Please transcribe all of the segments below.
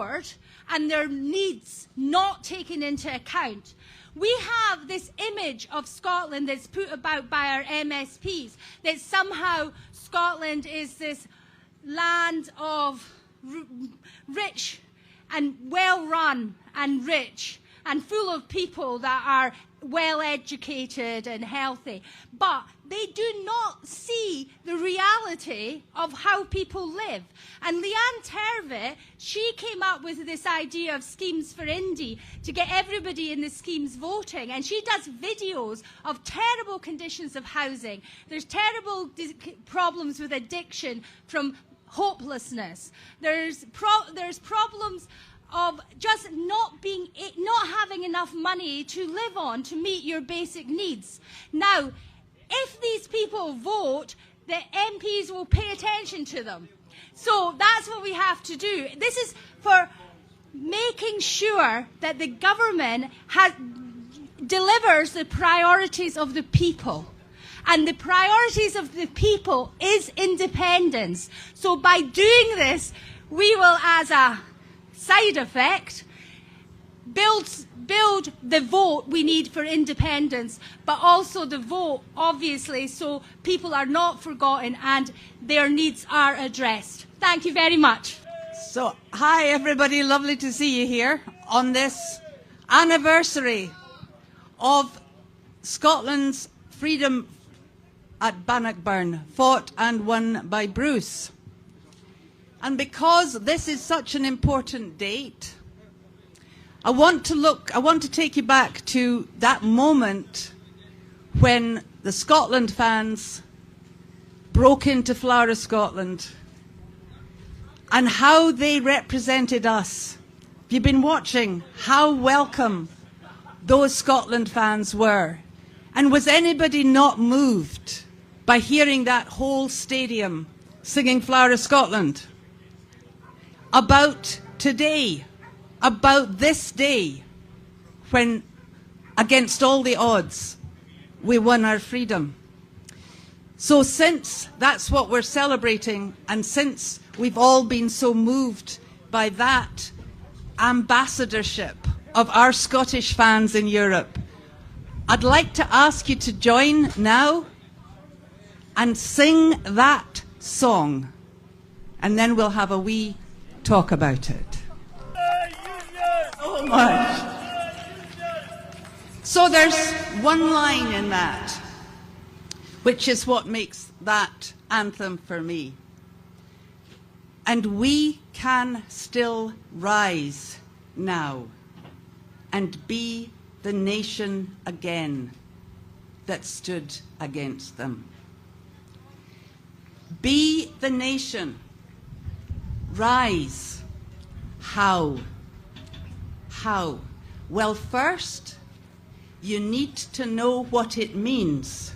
ignored and their needs not taken into account. We have this image of Scotland that's put about by our MSPs, that somehow Scotland is this land of rich and well-run and rich and full of people that are well-educated and healthy. But they do not see the reality of how people live. And Leanne Tervet, she came up with this idea of schemes for Indy to get everybody in the schemes voting. And she does videos of terrible conditions of housing. There's terrible problems with addiction from hopelessness. There's problems of just not having enough money to live on to meet your basic needs. Now, if these people vote, the MPs will pay attention to them. So that's what we have to do. This is for making sure that the government delivers the priorities of the people. And the priorities of the people is independence. So by doing this, we will, as a side effect, build the vote we need for independence, but also the vote, obviously, so people are not forgotten and their needs are addressed. Thank you very much. So, hi everybody, lovely to see you here on this anniversary of Scotland's freedom at Bannockburn, fought and won by Bruce. And because this is such an important date, I want to take you back to that moment when the Scotland fans broke into Flower of Scotland and how they represented us. If you've been watching, how welcome those Scotland fans were. And was anybody not moved by hearing that whole stadium singing Flower of Scotland? About today, about this day, when, against all the odds, we won our freedom. So since that's what we're celebrating, and since we've all been so moved by that ambassadorship of our Scottish fans in Europe, I'd like to ask you to join now and sing that song, and then we'll have a wee talk about it. So much. So there's one line in that, which is what makes that anthem for me. And we can still rise now and be the nation again that stood against them. Be the nation. Rise. How? How? Well, first, you need to know what it means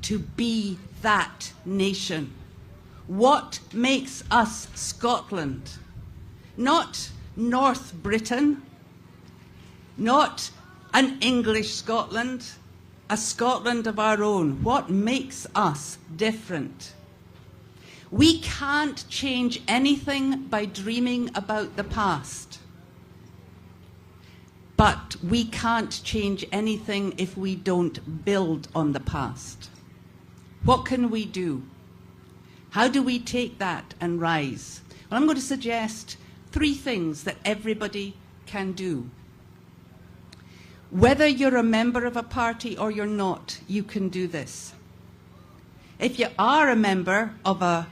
to be that nation. What makes us Scotland? Not North Britain, not an English Scotland, a Scotland of our own. What makes us different? We can't change anything by dreaming about the past. But we can't change anything if we don't build on the past. What can we do? How do we take that and rise? Well, I'm going to suggest 3 things that everybody can do. Whether you're a member of a party or you're not, you can do this. If you are a member of a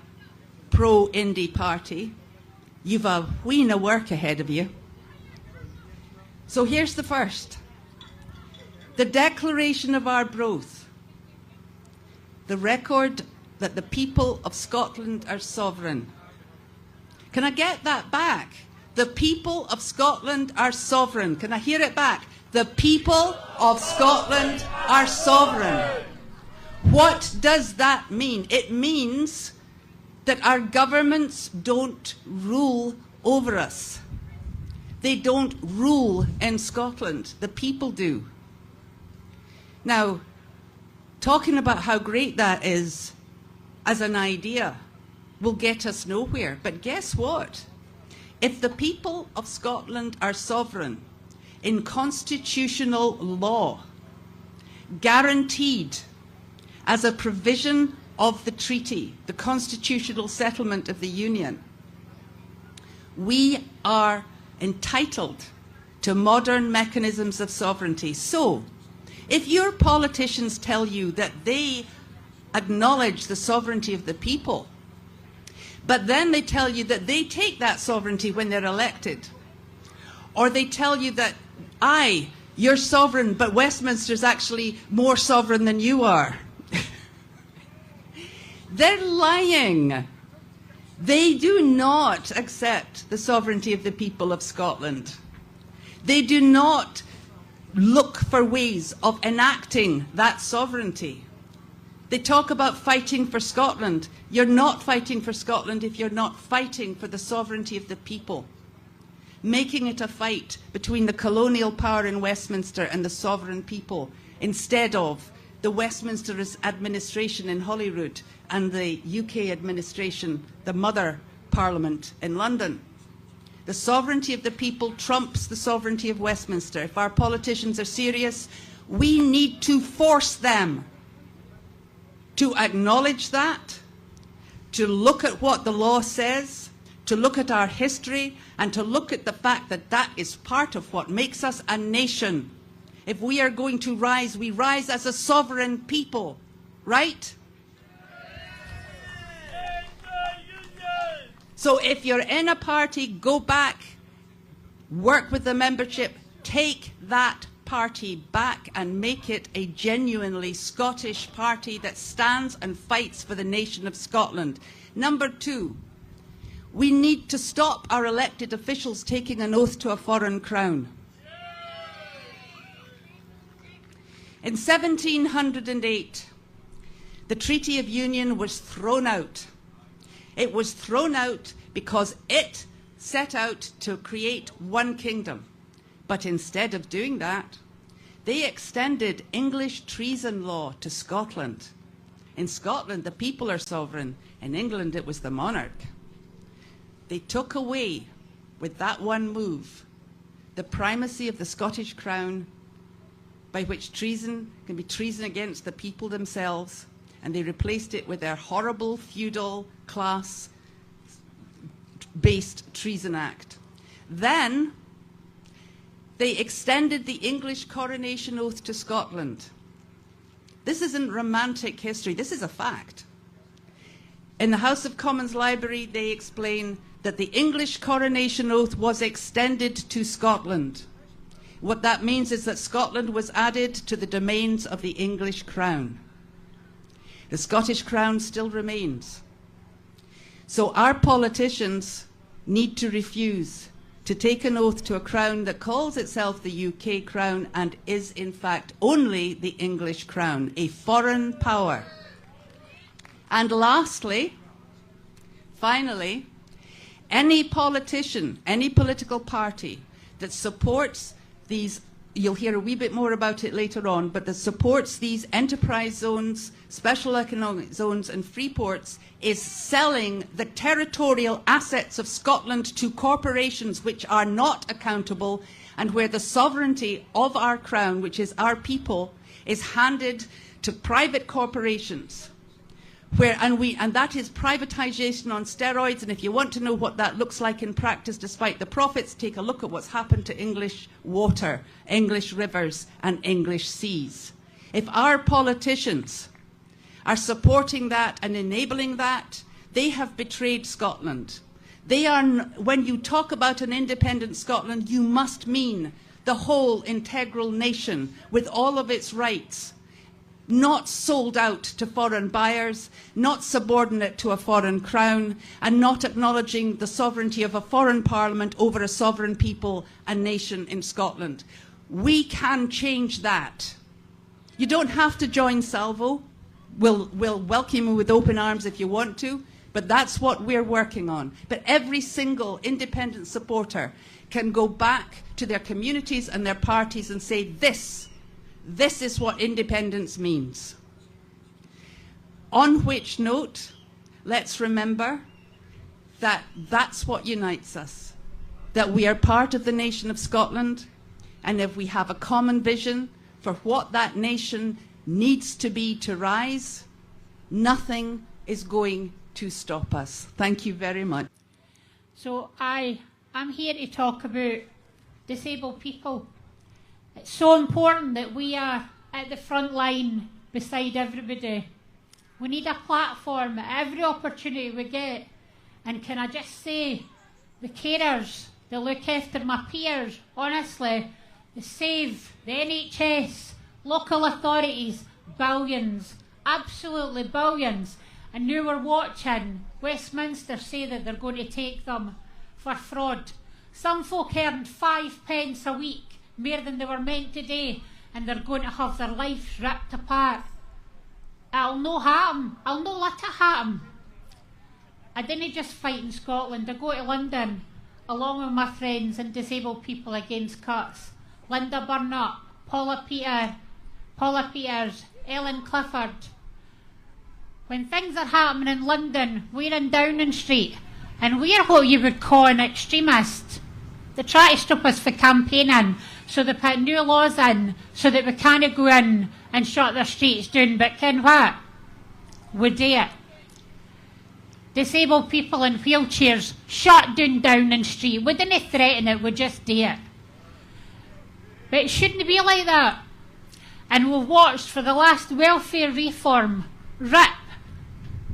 pro-Indy party, you've a wheen of work ahead of you. So here's the first. The declaration of Arbroath, the record that the people of Scotland are sovereign. Can I get that back? The people of Scotland are sovereign. Can I hear it back? The people of Scotland are sovereign. What does that mean? It means that our governments don't rule over us. They don't rule in Scotland. The people do. Now, talking about how great that is as an idea will get us nowhere. But guess what? If the people of Scotland are sovereign in constitutional law, guaranteed as a provision of the treaty, the constitutional settlement of the Union, we are entitled to modern mechanisms of sovereignty. So, if your politicians tell you that they acknowledge the sovereignty of the people, but then they tell you that they take that sovereignty when they're elected, or they tell you that, aye, you're sovereign, but Westminster's actually more sovereign than you are. They're lying. They do not accept the sovereignty of the people of Scotland. They do not look for ways of enacting that sovereignty. They talk about fighting for Scotland. You're not fighting for Scotland if you're not fighting for the sovereignty of the people, making it a fight between the colonial power in Westminster and the sovereign people, instead of the Westminster administration in Holyrood and the UK administration, the mother parliament in London. The sovereignty of the people trumps the sovereignty of Westminster. If our politicians are serious, we need to force them to acknowledge that, to look at what the law says, to look at our history, and to look at the fact that that is part of what makes us a nation. If we are going to rise, we rise as a sovereign people, right? So if you're in a party, go back, work with the membership, take that party back and make it a genuinely Scottish party that stands and fights for the nation of Scotland. Number two, we need to stop our elected officials taking an oath to a foreign crown. In 1708, the Treaty of Union was thrown out. It was thrown out because it set out to create one kingdom. But instead of doing that, they extended English treason law to Scotland. In Scotland, the people are sovereign. In England, it was the monarch. They took away, with that one move, the primacy of the Scottish crown, by which treason can be treason against the people themselves, and they replaced it with their horrible feudal class-based Treason Act. Then they extended the English coronation oath to Scotland. This isn't romantic history, this is a fact. In the House of Commons Library, they explain that the English coronation oath was extended to Scotland. What that means is that Scotland was added to the domains of the English crown. The Scottish crown still remains. So our politicians need to refuse to take an oath to a crown that calls itself the UK crown and is in fact only the English crown, a foreign power. And lastly, finally, any politician, any political party that supports these, you'll hear a wee bit more about it later on, but that supports these enterprise zones, special economic zones and free ports is selling the territorial assets of Scotland to corporations which are not accountable, and where the sovereignty of our crown, which is our people, is handed to private corporations. And that is privatisation on steroids, and if you want to know what that looks like in practice despite the profits, take a look at what's happened to English water, English rivers and English seas. If our politicians are supporting that and enabling that, they have betrayed Scotland. They are, when you talk about an independent Scotland, you must mean the whole integral nation with all of its rights, not sold out to foreign buyers, not subordinate to a foreign crown, and not acknowledging the sovereignty of a foreign parliament over a sovereign people and nation in Scotland. We can change that. You don't have to join Salvo. We'll welcome you with open arms if you want to, but that's what we're working on. But every single independent supporter can go back to their communities and their parties and say, this is what independence means. On which note, let's remember that that's what unites us. that we are part of the nation of Scotland, and if we have a common vision for what that nation needs to be to rise, nothing is going to stop us. Thank you very much. So I'm here to talk about disabled people. It's so important that we are at the front line beside everybody. We need a platform at every opportunity we get. And can I just say, the carers, they look after my peers, honestly, they save the NHS, local authorities, billions, absolutely billions. And now we're watching Westminster say that they're going to take them for fraud. Some folk earned 5 pence a week, more than they were meant to do, and they're going to have their lives ripped apart. It'll no happen. I'll no let it happen. I didn't just fight in Scotland. I go to London, along with my friends and disabled people against cuts. Linda Burnett, Paula Peters, Ellen Clifford. When things are happening in London, we're in Downing Street, and we're what you would call an extremist. They try to stop us for campaigning, so they put new laws in, so that we can't go in and shut their streets down. But ken what? We do it. Disabled people in wheelchairs shut down Downing Street. We didn't threaten it, we just do it. But it shouldn't be like that. And we've watched for the last welfare reform rip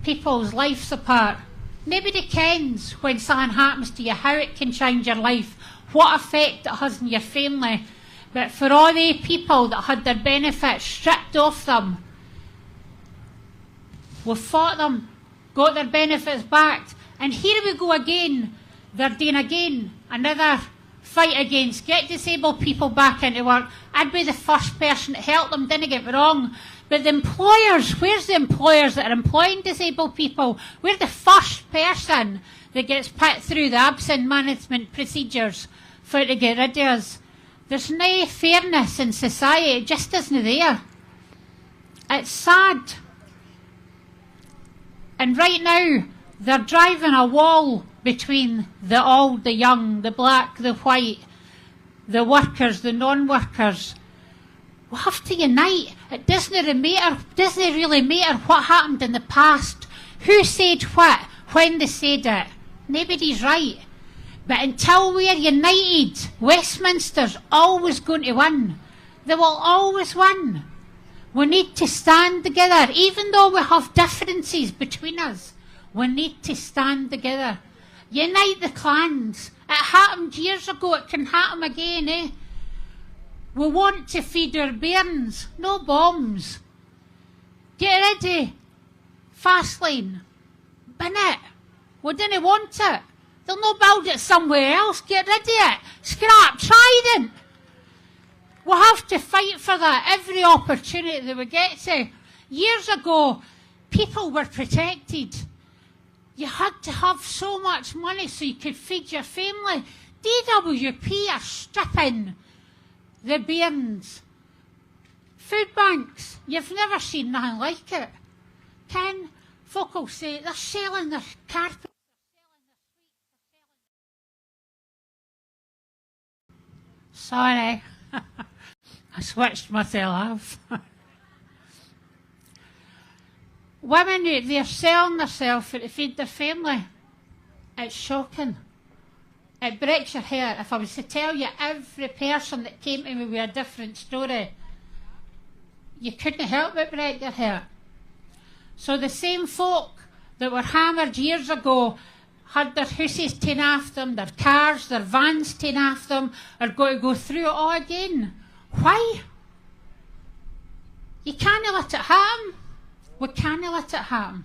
people's lives apart. Nobody kens when something happens to you how it can change your life, what effect it has on your family. But for all the people that had their benefits stripped off them, we've fought them, got their benefits back, and here we go again. They're doing again another fight against get disabled people back into work. I'd be the first person to help them, didn't get me wrong. But the employers, where's the employers that are employing disabled people? We're the first person that gets put through the absent management procedures for to get rid of us. There's no fairness in society, it just isn't there. It's sad. And right now, they're driving a wall between the old, the young, the black, the white, the workers, the non-workers. We have to unite. It doesn't really matter what happened in the past, who said what, when they said it. Nobody's right. But until we are united, Westminster's always going to win. They will always win. We need to stand together. Even though we have differences between us, we need to stand together. Unite the clans. It happened years ago, it can happen again, eh? We want to feed our bairns, no bombs. Get rid of Fastlane. Bin it. We didn't want it. They'll not build it somewhere else. Get rid of it. Scrap Trident. We'll have to fight for that every opportunity that we get to. Years ago, people were protected. You had to have so much money so you could feed your family. DWP are stripping the bairns. Food banks, you've never seen nothing like it. Ken, folk will say they're selling their carpet. Sorry, I switched myself off. Women, they're selling themselves to feed their family. It's shocking. It breaks your heart. If I was to tell you every person that came to me with a different story, you couldn't help but break your heart. So the same folk that were hammered years ago had their houses taken off them, their cars, their vans taken off them, are going to go through it all again. Why? You can't let it happen. We can't let it happen.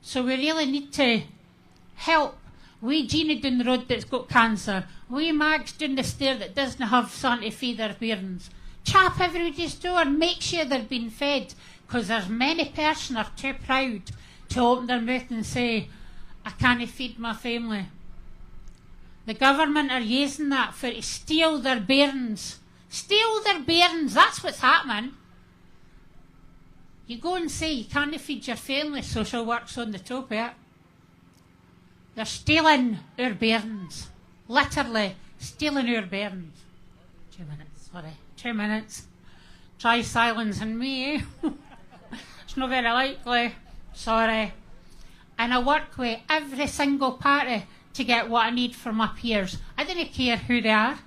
So we really need to help. We Jeannie down the road that's got cancer. We Max down the stair that doesn't have something to feed their bairns. Chap everybody's door and make sure they're being fed, because there's many person are too proud to open their mouth and say, I can't feed my family. The government are using that for to steal their bairns. Steal their bairns, that's what's happening. You go and say you can't feed your family, social work's on the top of it. They're stealing our bairns. literally stealing our bairns. 2 minutes, sorry. 2 minutes. Try silencing me. It's not very likely. Sorry. And I work with every single party to get what I need for my peers. I don't care who they are,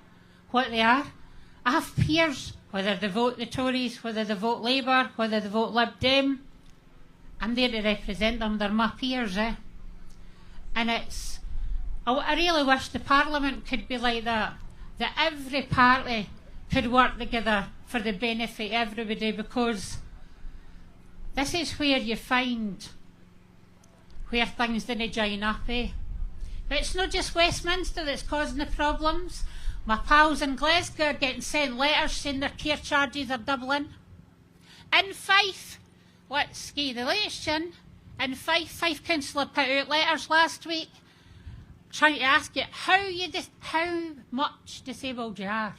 what they are. I have peers, whether they vote the Tories, whether they vote Labour, whether they vote Lib Dem. I'm there to represent them. They're my peers, eh? And it's... I really wish the Parliament could be like that every party could work together for the benefit of everybody, because this is where you find where things didn't join up, eh? But it's not just Westminster that's causing the problems. My pals in Glasgow are getting sent letters saying their care charges are doubling. In Fife, let's get the latest in. In Fife councillor put out letters last week trying to ask you how much disabled you are,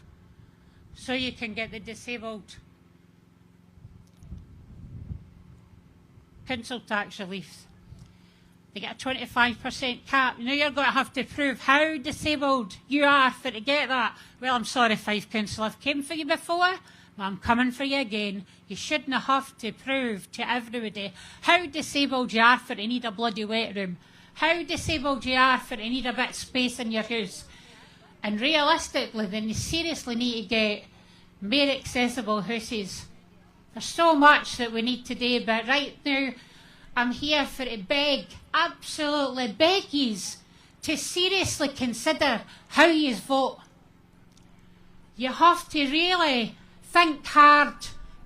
so you can get the disabled council tax relief. They get a 25% cap. Now you're going to have to prove how disabled you are for to get that. Well, I'm sorry, Fife Council, I've came for you before, but I'm coming for you again. You shouldn't have to prove to everybody how disabled you are for to need a bloody wet room, how disabled you are for to need a bit of space in your house. And realistically, then you seriously need to get more accessible houses. There's so much that we need to do, but right now I'm here for to beg, absolutely beg yous to seriously consider how yous vote. You have to really think hard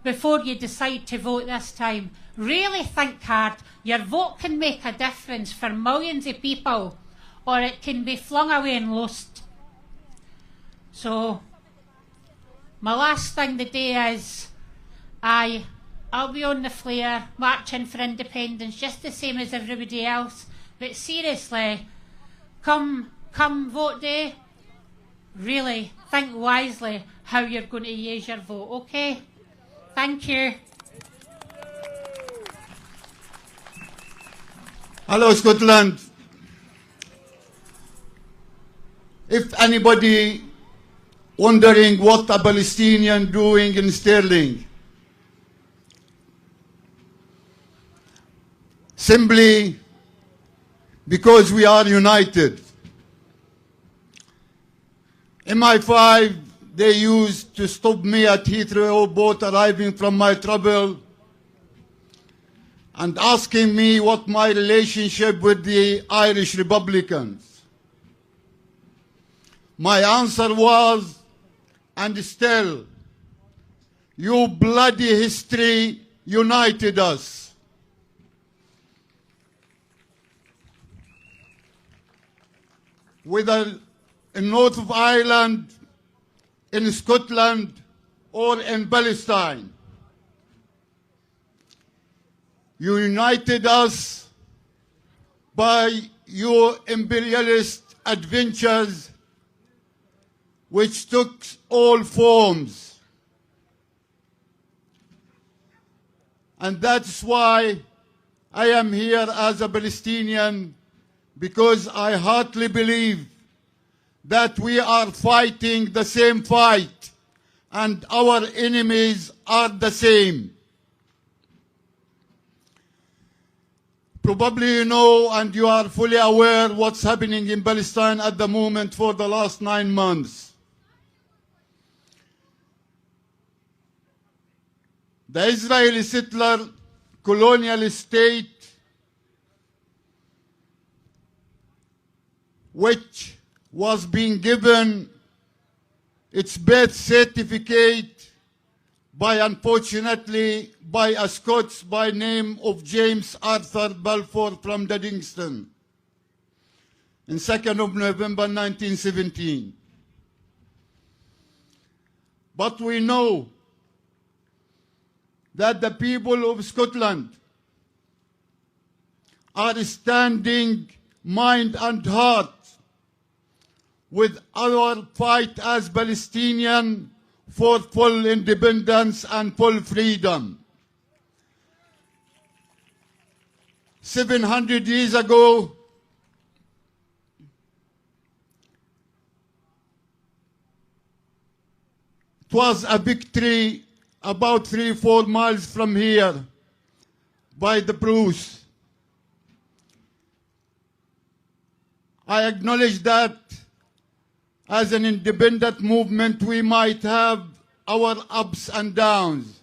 before you decide to vote this time. Really think hard. Your vote can make a difference for millions of people, or it can be flung away and lost. So, my last thing today is, I'll be on the flare, marching for independence, just the same as everybody else. But seriously, come vote day, really think wisely how you're going to use your vote, okay? Thank you. Hello, Scotland. If anybody wondering what a Palestinian doing in Stirling, simply because we are united. MI5, they used to stop me at Heathrow boat arriving from my travel and asking me what my relationship with the Irish Republicans. My answer was, and still, your bloody history united us. Whether in North of Ireland, in Scotland, or in Palestine, you united us by your imperialist adventures, which took all forms. And that's why I am here as a Palestinian, because I heartily believe that we are fighting the same fight and our enemies are the same. Probably you know and you are fully aware what's happening in Palestine at the moment for the last 9 months. The Israeli settler colonial state, which was being given its birth certificate by, unfortunately, by a Scots by name of James Arthur Balfour from Duddingston in 2nd of November 1917. But we know that the people of Scotland are standing mind and heart with our fight as Palestinian for full independence and full freedom. 700 years ago, was a victory about 3-4 miles from here by the Bruce. I acknowledge that as an independent movement we might have our ups and downs.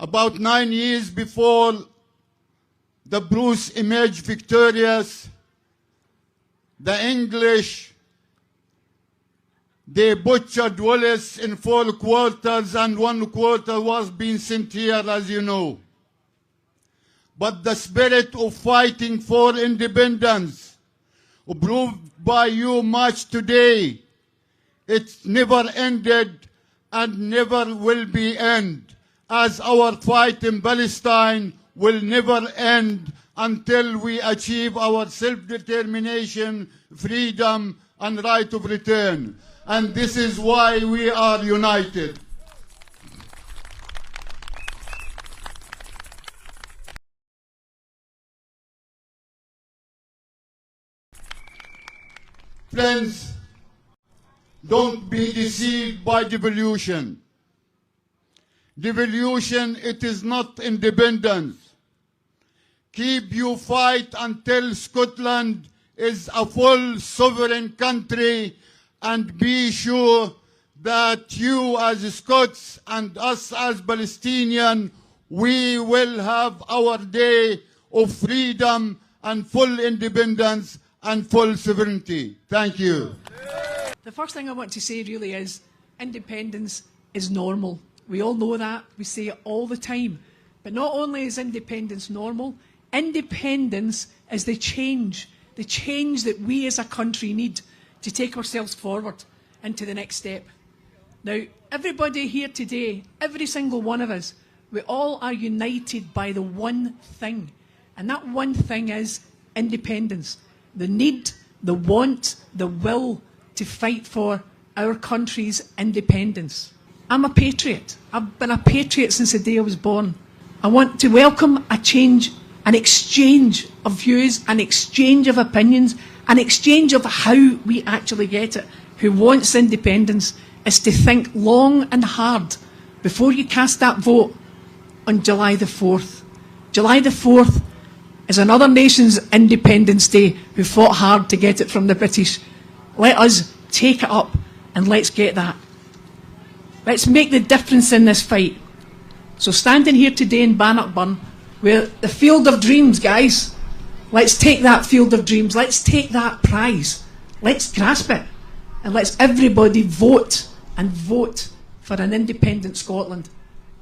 About 9 years before the Bruce emerged victorious, the English, they butchered Wallace in 4 quarters, and 1 quarter was being sent here, as you know. But the spirit of fighting for independence, proved by you much today, it never ended and never will be end, as our fight in Palestine will never end until we achieve our self-determination, freedom, and right of return. And this is why we are united. Friends, don't be deceived by devolution. Devolution, it is not independence. Keep you fight until Scotland is a full sovereign country, and be sure that you as Scots and us as Palestinians, we will have our day of freedom and full independence and full sovereignty. Thank you. The first thing I want to say really is independence is normal. We all know that. We say it all the time. But not only is independence normal, independence is the change that we as a country need to take ourselves forward into the next step. Now, everybody here today, every single one of us, we all are united by the one thing. And that one thing is independence. The need, the want, the will to fight for our country's independence. I'm a patriot. I've been a patriot since the day I was born. I want to welcome a change, an exchange of views, an exchange of opinions, an exchange of how we actually get it. Who wants independence is to think long and hard before you cast that vote on July the 4th. July the 4th is another nation's Independence Day who fought hard to get it from the British. Let us take it up and let's get that. Let's make the difference in this fight. So standing here today in Bannockburn, we're the field of dreams, guys. Let's take that field of dreams. Let's take that prize. Let's grasp it. And let's everybody vote and vote for an independent Scotland.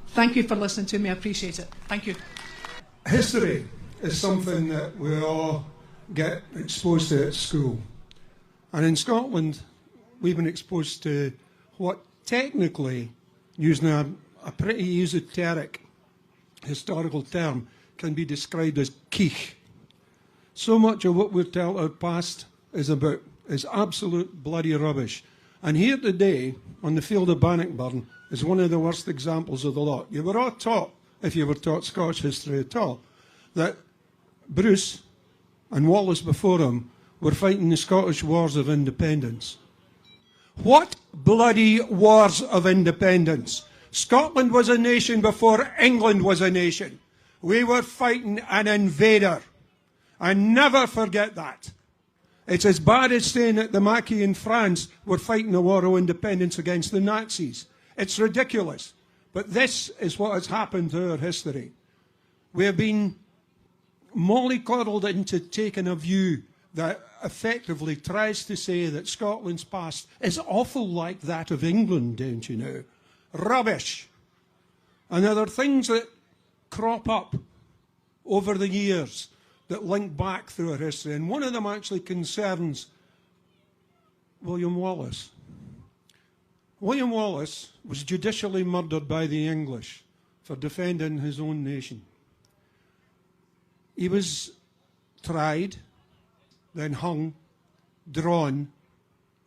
Thank you for listening to me. I appreciate it. Thank you. History is something that we all get exposed to at school. And in Scotland, we've been exposed to what technically, using a pretty esoteric historical term, can be described as keich. So much of what we're told our past is absolute bloody rubbish. And here today, on the field of Bannockburn, is one of the worst examples of the lot. You were all taught, if you were taught Scottish history at all, that Bruce and Wallace before him were fighting the Scottish Wars of Independence. What bloody wars of independence? Scotland was a nation before England was a nation. We were fighting an invader. And never forget that. It's as bad as saying that the Maquis in France were fighting a war of independence against the Nazis. It's ridiculous. But this is what has happened to our history. We have been mollycoddled into taking a view that effectively tries to say that Scotland's past is awful like that of England, don't you know? Rubbish. And there are things that crop up over the years that link back through our history, and one of them actually concerns William Wallace. William Wallace was judicially murdered by the English for defending his own nation. He was tried, then hung, drawn,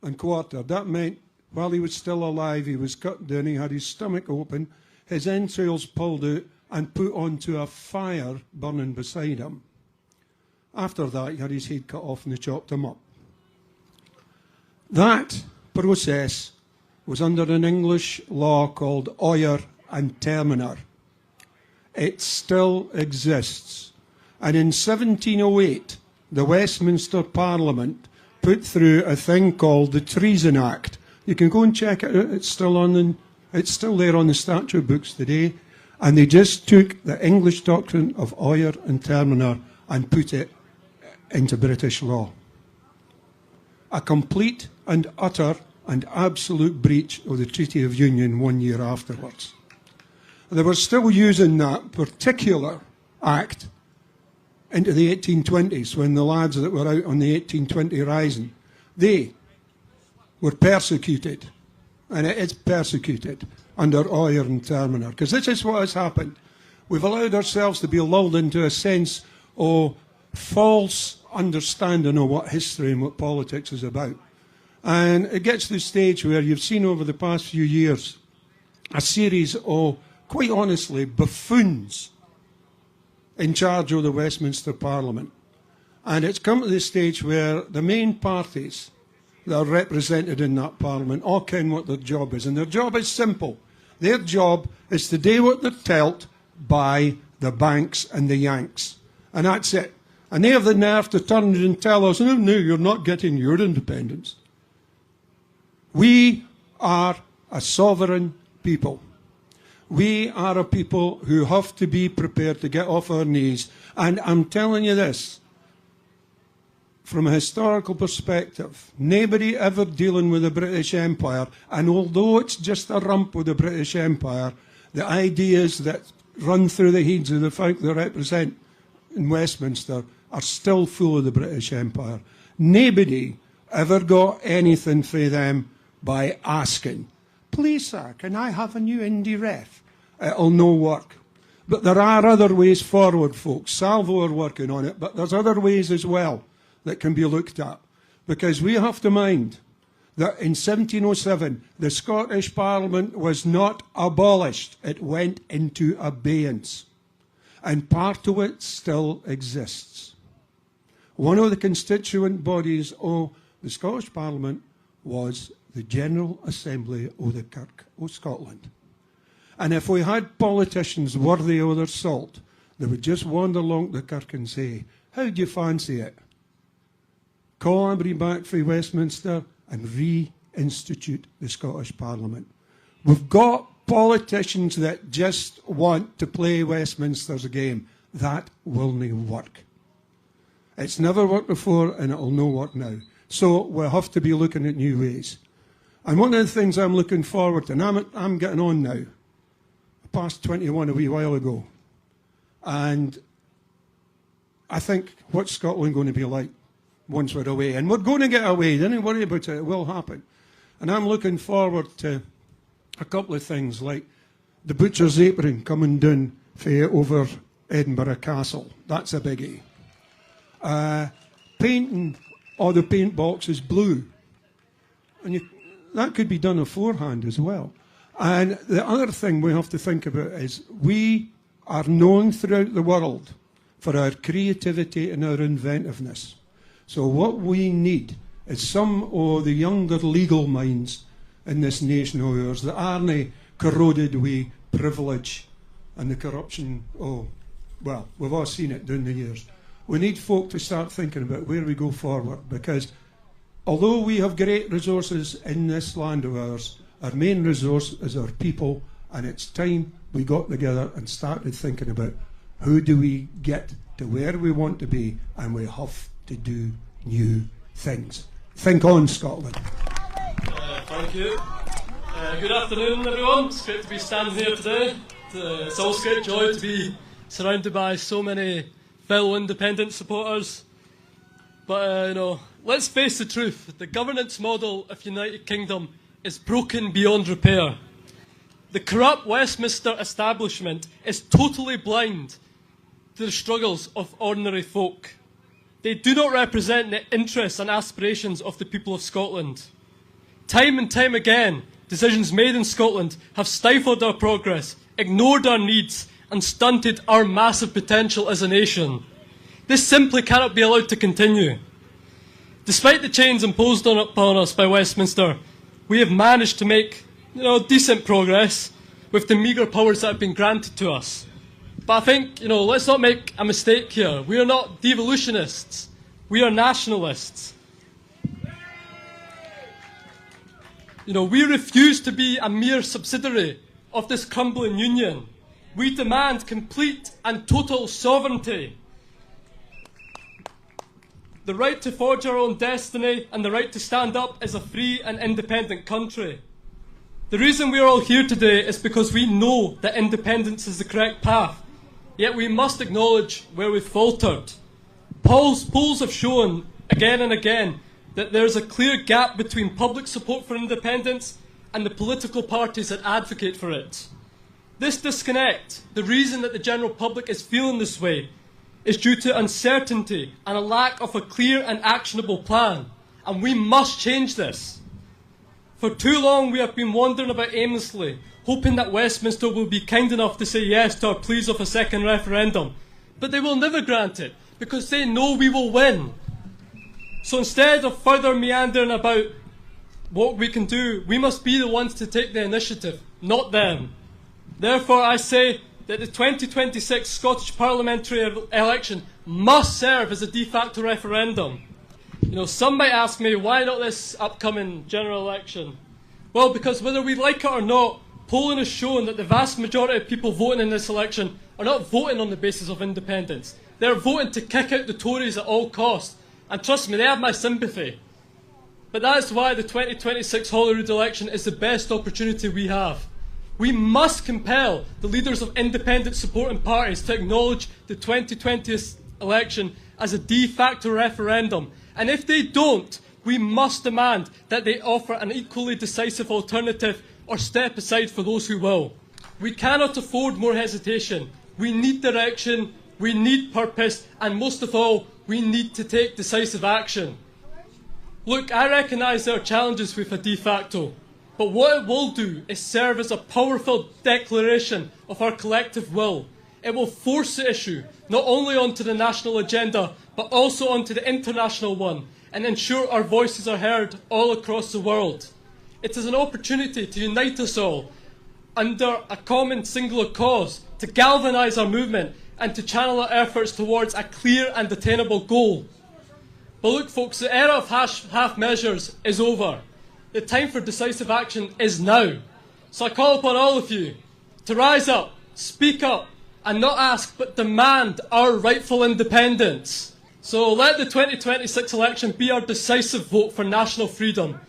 and quartered. That meant while he was still alive, he was cut down, he had his stomach open, his entrails pulled out, and put onto a fire burning beside him. After that, he had his head cut off and they chopped him up. That process was under an English law called oyer and terminer. It still exists. And in 1708, the Westminster Parliament put through a thing called the Treason Act. You can go and check it out. It's still there on the statute books today. And they just took the English doctrine of oyer and terminer and put it into British law. A complete and utter and absolute breach of the Treaty of Union 1 year afterwards. They were still using that particular act into the 1820s, when the lads that were out on the 1820 Rising, they were persecuted, and it is persecuted, under oyer and terminer. Because this is what has happened. We've allowed ourselves to be lulled into a sense of false understanding of what history and what politics is about. And it gets to the stage where you've seen over the past few years a series of, quite honestly, buffoons in charge of the Westminster Parliament. And it's come to the stage where the main parties that are represented in that Parliament all ken what their job is. And their job is simple. Their job is to do what they're told by the banks and the Yanks. And that's it. And they have the nerve to turn and tell us, oh, no, you're not getting your independence. We are a sovereign people. We are a people who have to be prepared to get off our knees. And I'm telling you this, from a historical perspective, nobody ever dealing with the British Empire, and although it's just a rump with the British Empire, the ideas that run through the heads of the folk they represent in Westminster are still full of the British Empire. Nobody ever got anything for them by asking, please, sir, can I have a new indie ref? It'll no work. But there are other ways forward, folks. Salvo are working on it, but there's other ways as well that can be looked at. Because we have to mind that in 1707, the Scottish Parliament was not abolished. It went into abeyance. And part of it still exists. One of the constituent bodies of the Scottish Parliament was the General Assembly of the Kirk of Scotland. And if we had politicians worthy of their salt, they would just wander along the Kirk and say, how do you fancy it? Call everybody back for Westminster and reinstitute the Scottish Parliament. We've got politicians that just want to play Westminster's game. That will not work. It's never worked before and it will not work now. So we'll have to be looking at new ways. And one of the things I'm looking forward to, and I'm getting on now, I passed 21 a wee while ago, and I think what's Scotland going to be like once we're away? And we're going to get away, don't worry about it, it will happen. And I'm looking forward to a couple of things, like the butcher's apron coming down over Edinburgh Castle. That's a biggie. Painting all the paint boxes blue. And that could be done beforehand as well. And the other thing we have to think about is we are known throughout the world for our creativity and our inventiveness. So what we need is some of the younger legal minds in this nation of ours that aren't corroded with privilege and the corruption. Oh, well, we've all seen it down the years. We need folk to start thinking about where we go forward, because although we have great resources in this land of ours, our main resource is our people, and it's time we got together and started thinking about how do we get to where we want to be, and we have to do new things. Think on, Scotland. Thank you. Good afternoon, everyone. It's great to be standing here today. It's always great joy to be surrounded by so many fellow independent supporters. But, let's face the truth. The governance model of United Kingdom is broken beyond repair. The corrupt Westminster establishment is totally blind to the struggles of ordinary folk. They do not represent the interests and aspirations of the people of Scotland. Time and time again, decisions made in Scotland have stifled our progress, ignored our needs, and stunted our massive potential as a nation. This simply cannot be allowed to continue. Despite the chains imposed upon us by Westminster, we have managed to make decent progress with the meagre powers that have been granted to us. But I think, let's not make a mistake here. We are not devolutionists. We are nationalists. We refuse to be a mere subsidiary of this crumbling union. We demand complete and total sovereignty. The right to forge our own destiny and the right to stand up as a free and independent country. The reason we are all here today is because we know that independence is the correct path, yet we must acknowledge where we've faltered. Polls have shown again and again that there is a clear gap between public support for independence and the political parties that advocate for it. This disconnect, the reason that the general public is feeling this way, is due to uncertainty and a lack of a clear and actionable plan, and we must change this. For too long we have been wandering about aimlessly, hoping that Westminster will be kind enough to say yes to our pleas of a second referendum, but they will never grant it, because they know we will win. So instead of further meandering about what we can do, we must be the ones to take the initiative, not them. Therefore, I say that the 2026 Scottish parliamentary election must serve as a de facto referendum. Some might ask me, why not this upcoming general election? Well, because whether we like it or not, polling has shown that the vast majority of people voting in this election are not voting on the basis of independence. They're voting to kick out the Tories at all costs. And trust me, they have my sympathy. But that's why the 2026 Holyrood election is the best opportunity we have. We must compel the leaders of independent supporting parties to acknowledge the 2020 election as a de facto referendum. And if they don't, we must demand that they offer an equally decisive alternative or step aside for those who will. We cannot afford more hesitation. We need direction, we need purpose, and most of all, we need to take decisive action. Look, I recognise there are challenges with a de facto, but what it will do is serve as a powerful declaration of our collective will. It will force the issue not only onto the national agenda, but also onto the international one, and ensure our voices are heard all across the world. It is an opportunity to unite us all under a common singular cause, to galvanise our movement and to channel our efforts towards a clear and attainable goal. But look folks, the era of half measures is over. The time for decisive action is now. So I call upon all of you to rise up, speak up, and not ask but demand our rightful independence. So let the 2026 election be our decisive vote for national freedom.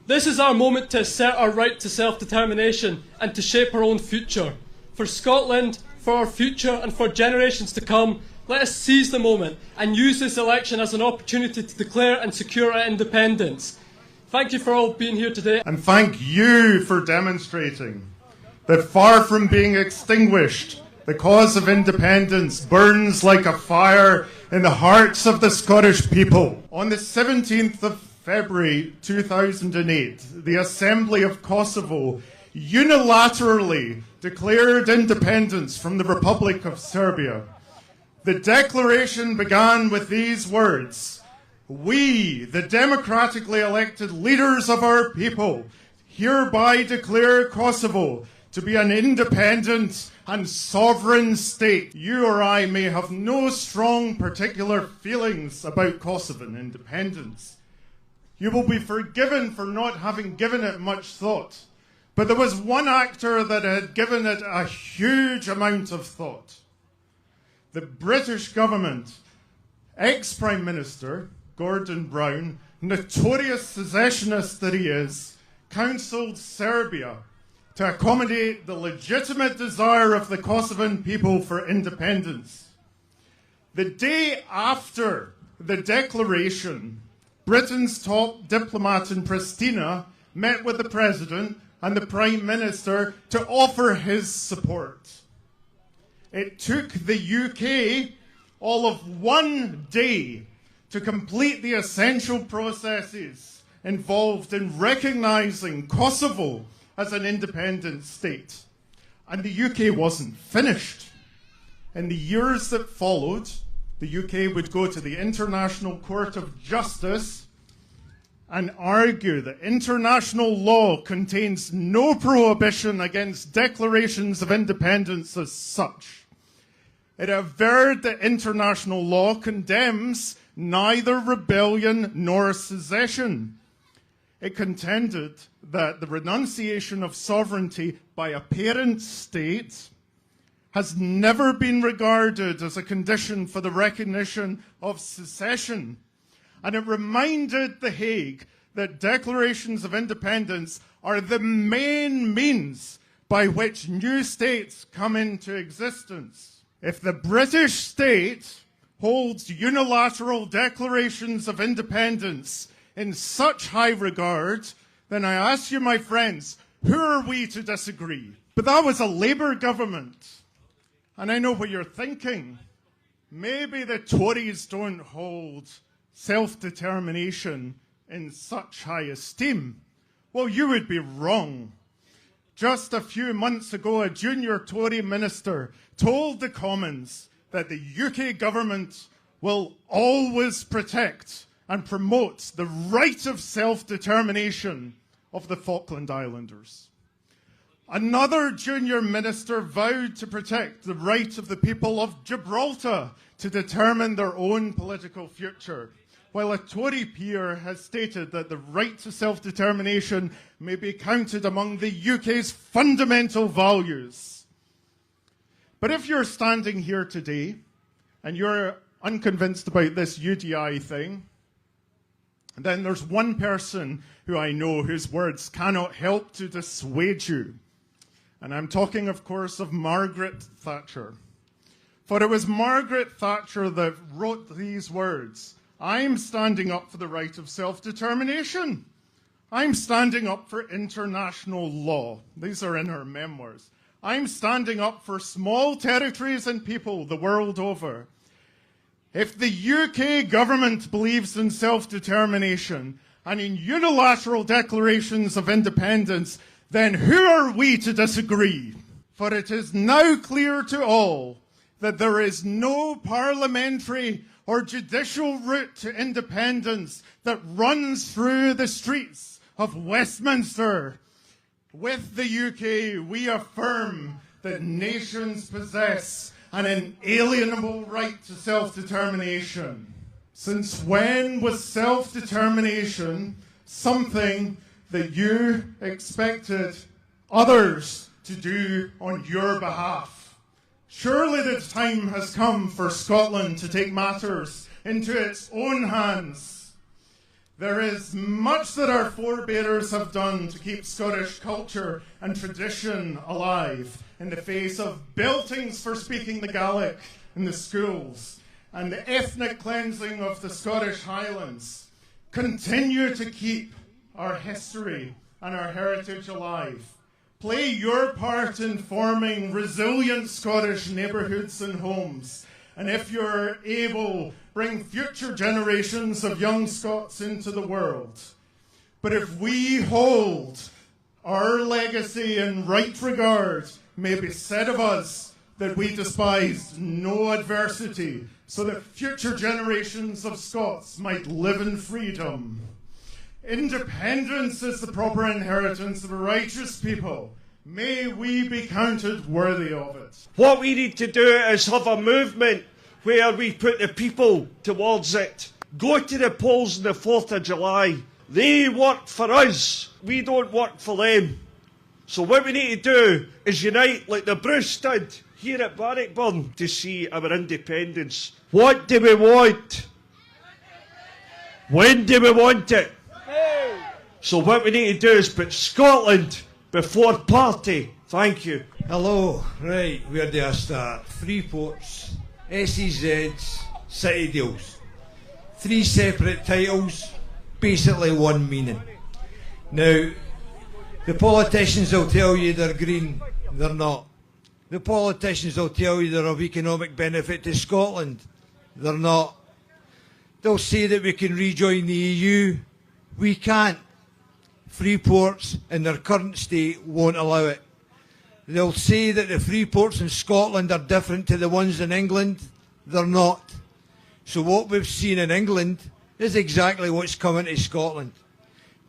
This is our moment to assert our right to self-determination and to shape our own future. For Scotland, for our future and for generations to come, let us seize the moment and use this election as an opportunity to declare and secure our independence. Thank you for all being here today. And thank you for demonstrating that far from being extinguished, the cause of independence burns like a fire in the hearts of the Scottish people. On the 17th of February 2008, the Assembly of Kosovo unilaterally declared independence from the Republic of Serbia. The declaration began with these words: "We, the democratically elected leaders of our people, hereby declare Kosovo to be an independent and sovereign state." You or I may have no strong particular feelings about Kosovan independence. You will be forgiven for not having given it much thought. But there was one actor that had given it a huge amount of thought. The British government, ex-Prime Minister Gordon Brown, notorious secessionist that he is, counselled Serbia to accommodate the legitimate desire of the Kosovan people for independence. The day after the declaration, Britain's top diplomat in Pristina met with the President and the Prime Minister to offer his support. It took the UK all of 1 day to complete the essential processes involved in recognising Kosovo as an independent state. And the UK wasn't finished. In the years that followed, the UK would go to the International Court of Justice and argue that international law contains no prohibition against declarations of independence as such. It averred that international law condemns neither rebellion nor secession. It contended that the renunciation of sovereignty by a parent state has never been regarded as a condition for the recognition of secession. And it reminded The Hague that declarations of independence are the main means by which new states come into existence. If the British state holds unilateral declarations of independence in such high regard, then I ask you, my friends, who are we to disagree? But that was a Labour government. And I know what you're thinking. Maybe the Tories don't hold self-determination in such high esteem. Well, you would be wrong. Just a few months ago, a junior Tory minister told the Commons that the UK government will always protect and promote the right of self-determination of the Falkland Islanders. Another junior minister vowed to protect the right of the people of Gibraltar to determine their own political future, while a Tory peer has stated that the right to self-determination may be counted among the UK's fundamental values. But if you're standing here today and you're unconvinced about this UDI thing, then there's one person who I know whose words cannot help to dissuade you. And I'm talking, of course, of Margaret Thatcher. For it was Margaret Thatcher that wrote these words: I'm standing up for the right of self-determination. I'm standing up for international law. These are in her memoirs. I'm standing up for small territories and people the world over. If the UK government believes in self-determination and in unilateral declarations of independence, then who are we to disagree? For it is now clear to all that there is no parliamentary or judicial route to independence that runs through the streets of Westminster. With the UK, we affirm that nations possess an inalienable right to self-determination. Since when was self-determination something that you expected others to do on your behalf? Surely the time has come for Scotland to take matters into its own hands. There is much that our forebears have done to keep Scottish culture and tradition alive in the face of beltings for speaking the Gaelic in the schools and the ethnic cleansing of the Scottish Highlands. Continue to keep our history and our heritage alive. Play your part in forming resilient Scottish neighbourhoods and homes. And if you're able, bring future generations of young Scots into the world. But if we hold our legacy in right regard, may be said of us that we despised no adversity, so that future generations of Scots might live in freedom. Independence is the proper inheritance of a righteous people. May we be counted worthy of it. What we need to do is have a movement where we put the people towards it. Go to the polls on the 4th of July. They work for us. We don't work for them. So what we need to do is unite like the Bruce did here at Bannockburn to see our independence. What do we want? When do we want it? So what we need to do is put Scotland before party. Thank you. Hello. Right, where do I start? Three ports, SEZs, city deals. Three separate titles, basically one meaning. Now, the politicians will tell you they're green, they're not. The politicians will tell you they're of economic benefit to Scotland, they're not. They'll say that we can rejoin the EU, we can't. Free ports in their current state won't allow it. They'll say that the free ports in Scotland are different to the ones in England, they're not. So what we've seen in England is exactly what's coming to Scotland.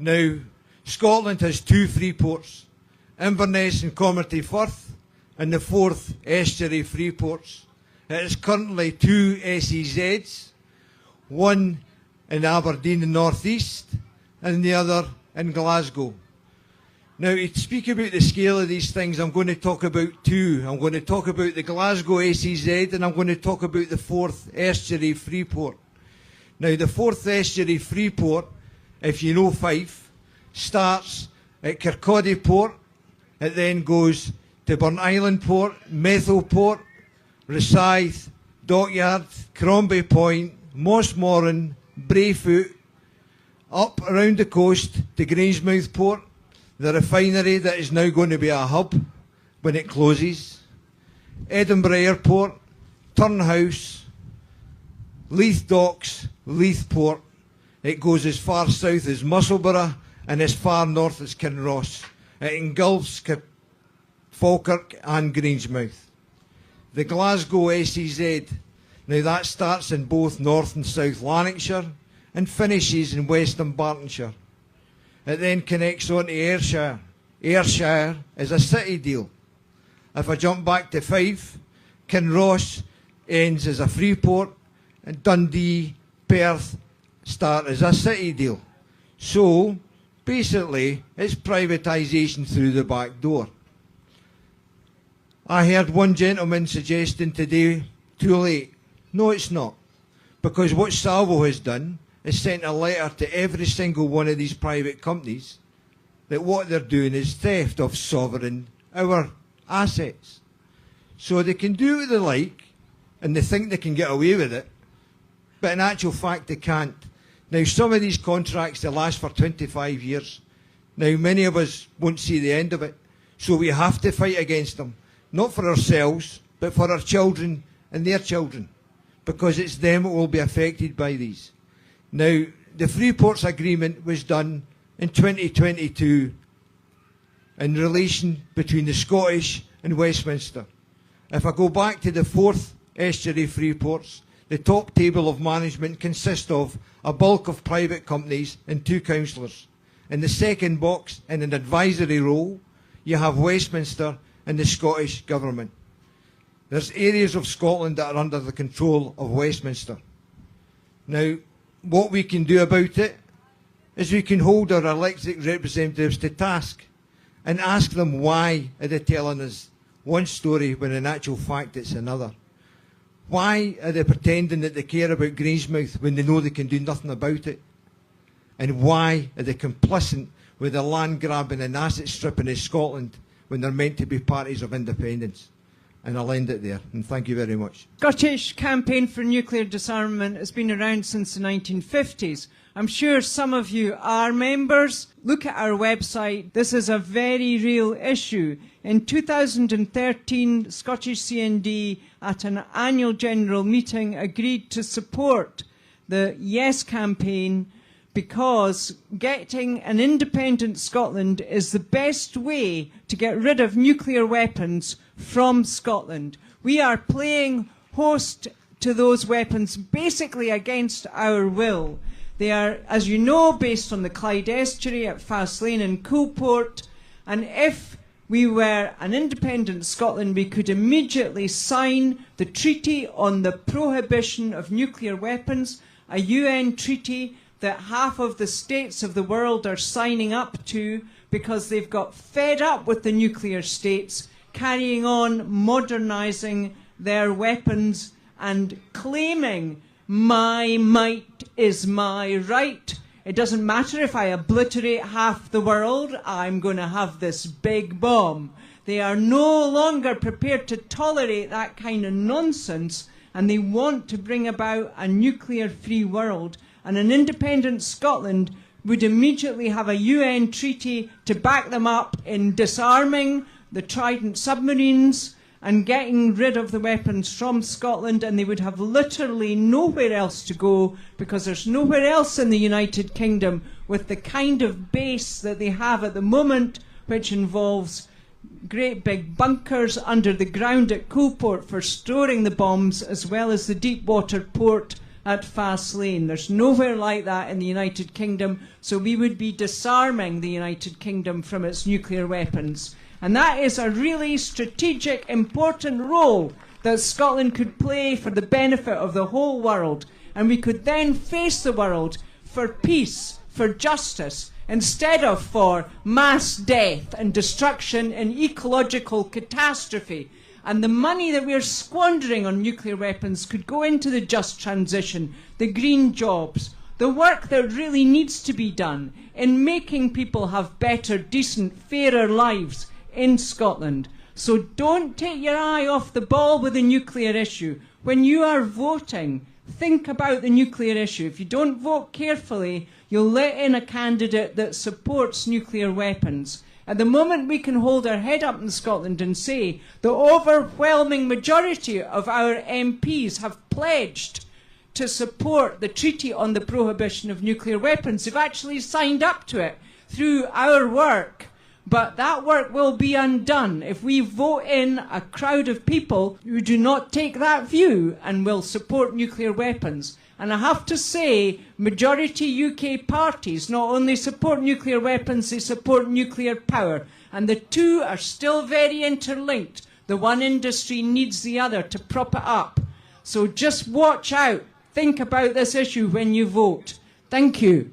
Now, Scotland has 2 free ports, Inverness and Cromarty Firth, and the 4th estuary free ports. It is currently 2 SEZs, one in Aberdeen in North East and the other in Glasgow. Now, to speak about the scale of these things, I'm going to talk about 2. I'm going to talk about the Glasgow SEZ and I'm going to talk about the 4th estuary free port. Now, the 4th estuary free port, if you know Fife, starts at Kirkcaldy Port. It then goes to Burn Island Port, Methil Port, Rosyth, Dockyard, Crombie Point, Mossmoran, Brayfoot, up around the coast to Grangemouth Port, the refinery that is now going to be a hub when it closes, Edinburgh Airport, Turnhouse, Leith Docks, Leith Port. It goes as far south as Musselburgh and as far north as Kinross. It engulfs Falkirk and Grangemouth. The Glasgow SEZ, now that starts in both North and South Lanarkshire and finishes in Western Bartonshire. It then connects on to Ayrshire. Ayrshire is a city deal. If I jump back to Fife, Kinross ends as a free port and Dundee, Perth start as a city deal. So, basically, it's privatisation through the back door. I heard one gentleman suggesting today, too late. No, it's not. Because what Salvo has done is sent a letter to every single one of these private companies that what they're doing is theft of sovereign, our assets. So they can do what they like, and they think they can get away with it, but in actual fact they can't. Now, some of these contracts, they last for 25 years. Now, many of us won't see the end of it, so we have to fight against them, not for ourselves, but for our children and their children, because it's them that will be affected by these. Now, the Free Ports Agreement was done in 2022 in relation between the Scottish and Westminster. If I go back to the 4th estuary free ports, the top table of management consists of a bulk of private companies and 2 councillors. In the second box, in an advisory role, you have Westminster and the Scottish Government. There's areas of Scotland that are under the control of Westminster. Now, what we can do about it is we can hold our elected representatives to task and ask them why are they telling us one story when in actual fact it's another. Why are they pretending that they care about Grangemouth when they know they can do nothing about it? And why are they complicit with the land grabbing and asset stripping of Scotland when they're meant to be parties of independence? And I'll end it there, and thank you very much. Scottish campaign for nuclear disarmament has been around since the 1950s. I'm sure some of you are members. Look at our website. This is a very real issue. In 2013, Scottish CND at an annual general meeting agreed to support the Yes campaign because getting an independent Scotland is the best way to get rid of nuclear weapons from Scotland. We are playing host to those weapons basically against our will. They are, as you know, based on the Clyde Estuary at Fastlane and Coolport, and if we were an independent Scotland, we could immediately sign the Treaty on the Prohibition of Nuclear Weapons, a UN treaty that half of the states of the world are signing up to because they've got fed up with the nuclear states carrying on modernising their weapons and claiming my might is my right. It doesn't matter if I obliterate half the world, I'm going to have this big bomb. They are no longer prepared to tolerate that kind of nonsense, and they want to bring about a nuclear-free world. And an independent Scotland would immediately have a UN treaty to back them up in disarming the Trident submarines and getting rid of the weapons from Scotland, and they would have literally nowhere else to go because there's nowhere else in the United Kingdom with the kind of base that they have at the moment, which involves great big bunkers under the ground at Coolport for storing the bombs, as well as the deep water port at fast lane. There's nowhere like that in the United Kingdom, so we would be disarming the United Kingdom from its nuclear weapons. And that is a really strategic, important role that Scotland could play for the benefit of the whole world. And we could then face the world for peace, for justice, instead of for mass death and destruction and ecological catastrophe. And the money that we're squandering on nuclear weapons could go into the just transition, the green jobs, the work that really needs to be done in making people have better, decent, fairer lives in Scotland. So don't take your eye off the ball with the nuclear issue. When you are voting, think about the nuclear issue. If you don't vote carefully, you'll let in a candidate that supports nuclear weapons. At the moment, we can hold our head up in Scotland and say the overwhelming majority of our MPs have pledged to support the Treaty on the Prohibition of Nuclear Weapons. They've actually signed up to it through our work. But that work will be undone if we vote in a crowd of people who do not take that view and will support nuclear weapons. And I have to say, majority UK parties not only support nuclear weapons, they support nuclear power. And the two are still very interlinked. The one industry needs the other to prop it up. So just watch out. Think about this issue when you vote. Thank you.